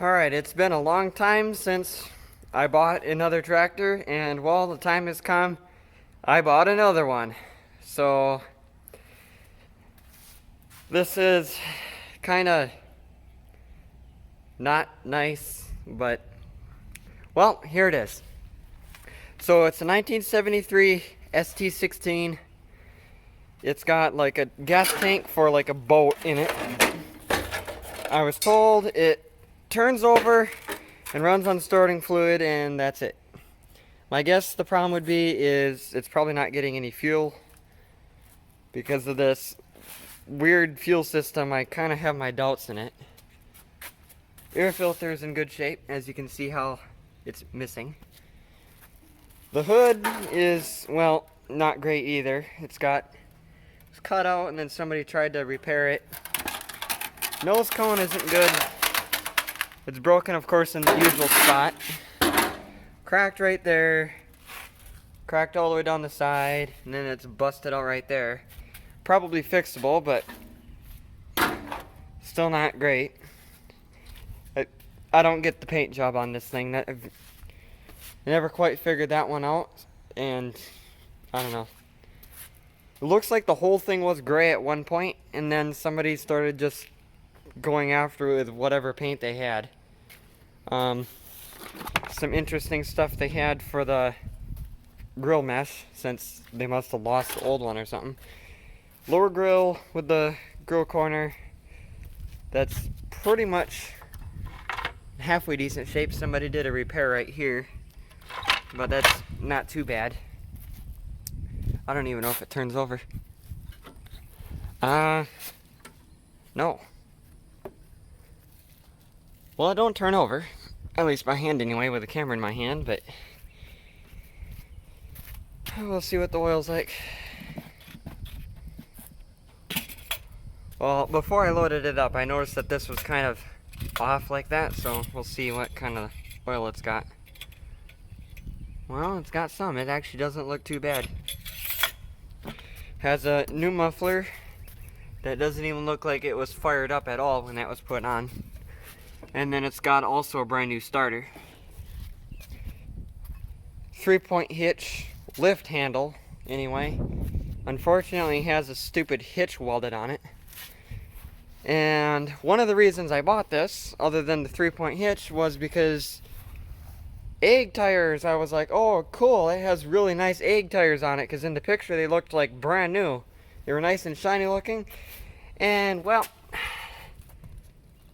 Alright, it's been a long time since I bought another tractor, and well, the time has come. I bought another one. So, this is kind of not nice, but well, here it is. So, it's a 1973 ST16. It's got like a gas tank for like a boat in it. I was told it turns over and runs on starting fluid, and that's it. My guess the problem would be is it's probably not getting any fuel because of this weird fuel system. I kind of have my doubts in it. Air filter is in good shape, as you can see how it's missing. The hood is, well, not great either. It's cut out and then somebody tried to repair it. Nose cone isn't good. It's broken, of course, in the usual spot. Cracked right there. Cracked all the way down the side. And then it's busted out right there. Probably fixable, but still not great. I don't get the paint job on this thing. I never quite figured that one out. And I don't know. It looks like the whole thing was gray at one point, and then somebody started just going after it with whatever paint they had. Some interesting stuff they had for the grill mesh, since they must have lost the old one or something. Lower grill with the grill corner, that's pretty much halfway decent shape. Somebody did a repair right here, but that's not too bad. I don't even know if it turns over. No. Well, it don't turn over. At least by hand anyway, with the camera in my hand, but we'll see what the oil's like. Well, before I loaded it up, I noticed that this was kind of off like that, so we'll see what kind of oil it's got. Well, it's got some. It actually doesn't look too bad. Has a new muffler that doesn't even look like it was fired up at all when that was put on. And then it's got also a brand new starter. 3-point hitch lift handle, anyway. Unfortunately, it has a stupid hitch welded on it. And one of the reasons I bought this, other than the 3-point hitch, was because egg tires, I was like, oh cool, it has really nice egg tires on it, because in the picture they looked like brand new. They were nice and shiny looking. And well,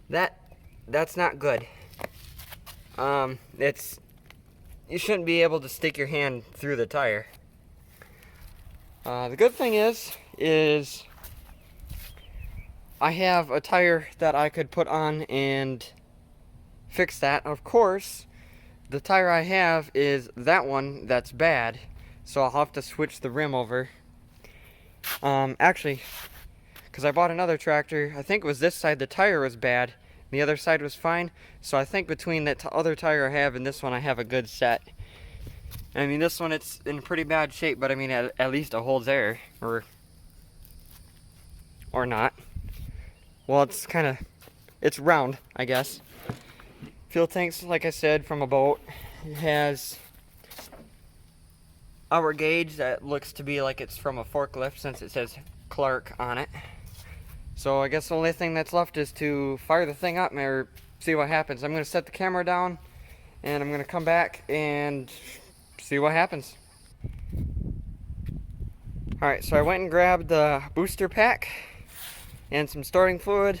that's not good. You shouldn't be able to stick your hand through the tire. The good thing is I have a tire that I could put on and fix that. Of course, the tire I have is that one that's bad, so I'll have to switch the rim over. Actually, because I bought another tractor, I think it was this side the tire was bad, the other side was fine, so I think between that other tire I have and this one I have a good set. I mean, this one it's in pretty bad shape, but I mean at least it holds air, or not. Well, it's round, I guess. Fuel tanks, like I said, from a boat. It has our gauge that looks to be like it's from a forklift, since it says Clark on it. So I guess the only thing that's left is to fire the thing up or see what happens. I'm going to set the camera down and I'm going to come back and see what happens. Alright, so I went and grabbed the booster pack and some starting fluid.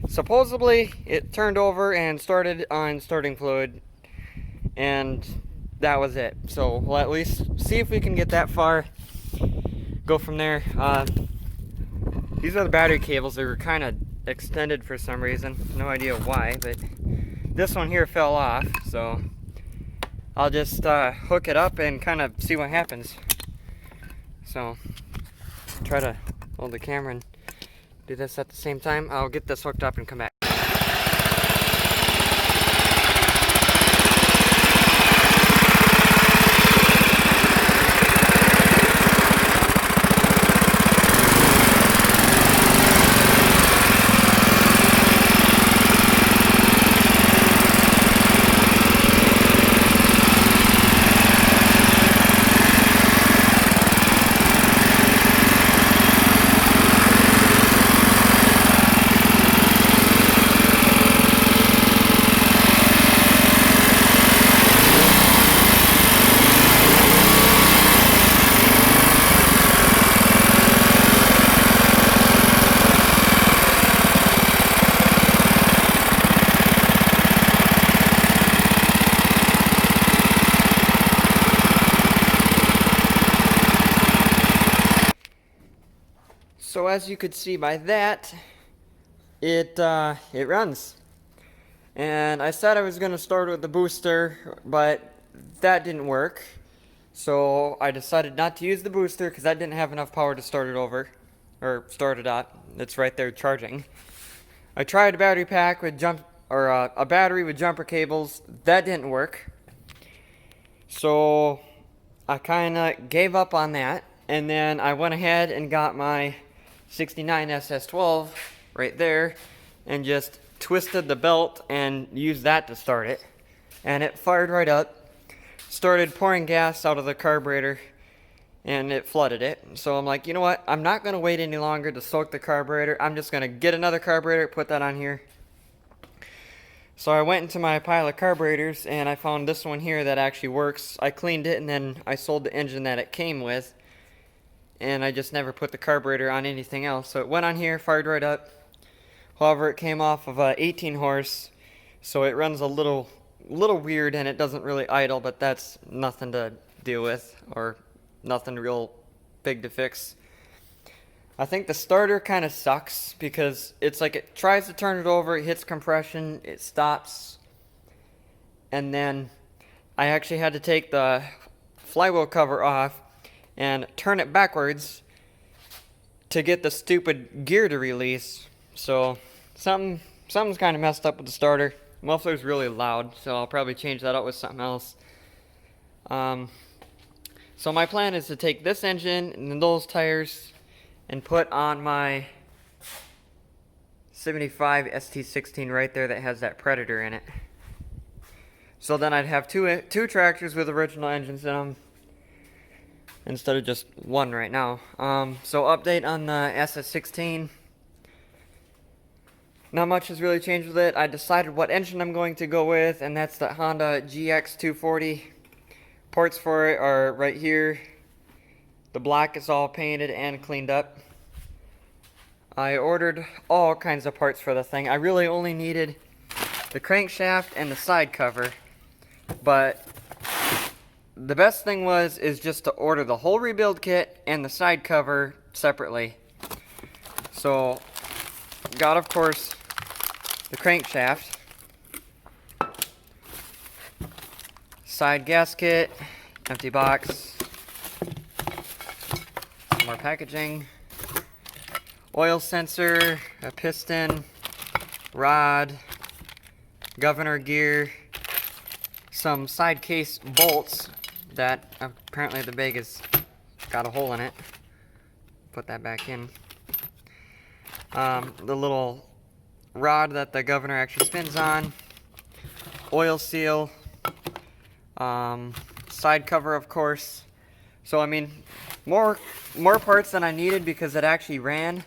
Supposedly it turned over and started on starting fluid, and that was it. So we'll at least see if we can get that far, go from there. These are the battery cables. They were kind of extended for some reason. No idea why, but this one here fell off, so I'll just hook it up and kind of see what happens. So try to hold the camera and do this at the same time. I'll get this hooked up and come back. as you could see by that, it runs. And I said I was going to start with the booster, but that didn't work. So I decided not to use the booster because I didn't have enough power to start it over, or start it up. It's right there charging. I tried a battery pack with a battery with jumper cables. That didn't work. So I kind of gave up on that, and then I went ahead and got my 69 SS12 right there and just twisted the belt and used that to start it, and it fired right up, started pouring gas out of the carburetor, and it flooded it. So I'm like, you know what, I'm not going to wait any longer to soak the carburetor. I'm just going to get another carburetor, put that on here. So I went into my pile of carburetors and I found this one here that actually works. I cleaned it and then I sold the engine that it came with, and I just never put the carburetor on anything else. So it went on here, fired right up. However, it came off of a 18 horse, so it runs a little weird and it doesn't really idle, but that's nothing to deal with or nothing real big to fix. I think the starter kind of sucks because it's like it tries to turn it over, it hits compression, it stops, and then I actually had to take the flywheel cover off and turn it backwards to get the stupid gear to release. So something's kind of messed up with the starter. Muffler's really loud, so I'll probably change that out with something else. So my plan is to take this engine and those tires and put on my 75 ST16 right there that has that Predator in it. So then I'd have two tractors with original engines in them instead of just one right now. So update on the SS16. Not much has really changed with it. I decided what engine I'm going to go with, and that's the Honda GX240. Parts for it are right here. The black is all painted and cleaned up. I ordered all kinds of parts for the thing. I really only needed the crankshaft and the side cover, but the best thing is just to order the whole rebuild kit and the side cover separately. So got, of course, the crankshaft, side gasket, empty box, some more packaging, oil sensor, a piston, rod, governor gear, some side case bolts that apparently the bag has got a hole in it. Put that back in. The little rod that the governor actually spins on, oil seal, side cover, of course. So I mean, more parts than I needed because it actually ran,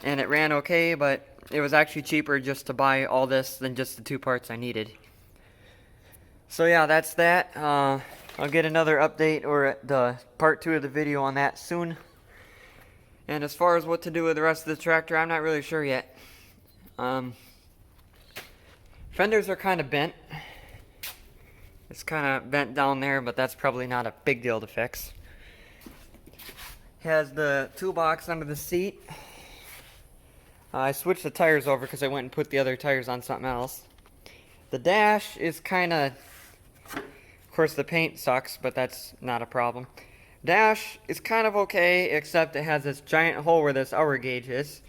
and it ran okay, but it was actually cheaper just to buy all this than just the 2 parts I needed. So yeah, that's that. I'll get another update or the part 2 of the video on that soon. And as far as what to do with the rest of the tractor, I'm not really sure yet. Fenders are kind of bent. It's kind of bent down there, but that's probably not a big deal to fix. Has the toolbox under the seat. I switched the tires over because I went and put the other tires on something else. The dash is kind of course the paint sucks, but that's not a problem. Dash is kind of okay, except it has this giant hole where this hour gauge is.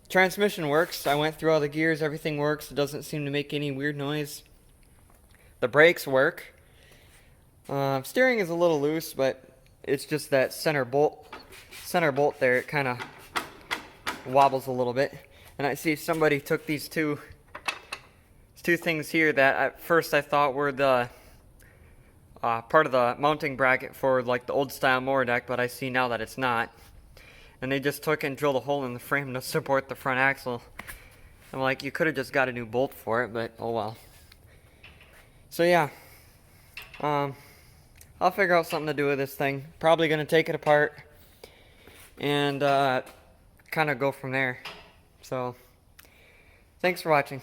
Transmission works. I went through all the gears, everything works. It doesn't seem to make any weird noise. The brakes work. Steering is a little loose, but it's just that center bolt there, it kind of wobbles a little bit. And I see somebody took these two things here that at first I thought were the part of the mounting bracket for like the old style mower deck, but I see now that it's not. And they just took and drilled a hole in the frame to support the front axle. I'm like, you could have just got a new bolt for it, but oh well. So yeah, I'll figure out something to do with this thing. Probably going to take it apart and kind of go from there. So, thanks for watching.